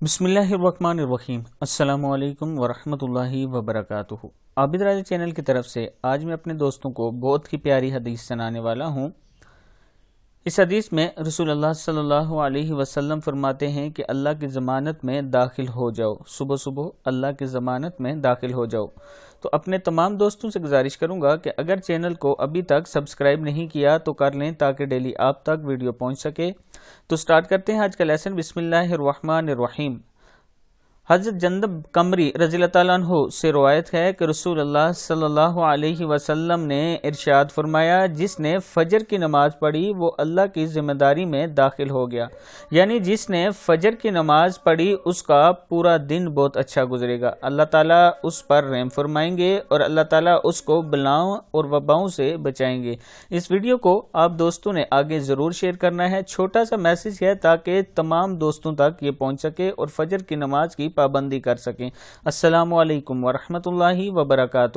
بسم اللہ الرحمن الرحیم۔ السلام علیکم ورحمۃ اللہ وبرکاتہ۔ عابد راجہ چینل کی طرف سے آج میں اپنے دوستوں کو بہت ہی پیاری حدیث سنانے والا ہوں۔ اس حدیث میں رسول اللہ صلی اللہ علیہ وسلم فرماتے ہیں کہ اللہ کی ضمانت میں داخل ہو جاؤ، صبح صبح اللہ کی ضمانت میں داخل ہو جاؤ۔ تو اپنے تمام دوستوں سے گزارش کروں گا کہ اگر چینل کو ابھی تک سبسکرائب نہیں کیا تو کر لیں تاکہ ڈیلی آپ تک ویڈیو پہنچ سکے۔ تو سٹارٹ کرتے ہیں آج کا لیسن۔ بسم اللہ الرحمن الرحیم۔ حضرت جندب قمری رضی اللہ تعالیٰ عنہ سے روایت ہے کہ رسول اللہ صلی اللہ علیہ وسلم نے ارشاد فرمایا، جس نے فجر کی نماز پڑھی وہ اللہ کی ذمہ داری میں داخل ہو گیا، یعنی جس نے فجر کی نماز پڑھی اس کا پورا دن بہت اچھا گزرے گا، اللہ تعالیٰ اس پر رحم فرمائیں گے اور اللہ تعالیٰ اس کو بلاؤں اور وباؤں سے بچائیں گے۔ اس ویڈیو کو آپ دوستوں نے آگے ضرور شیئر کرنا ہے۔ چھوٹا سا میسج ہے تاکہ تمام دوستوں تک یہ پہنچ سکے اور فجر کی نماز کی پابندی کر سکیں۔ السلام علیکم ورحمۃ اللہ وبرکاتہ۔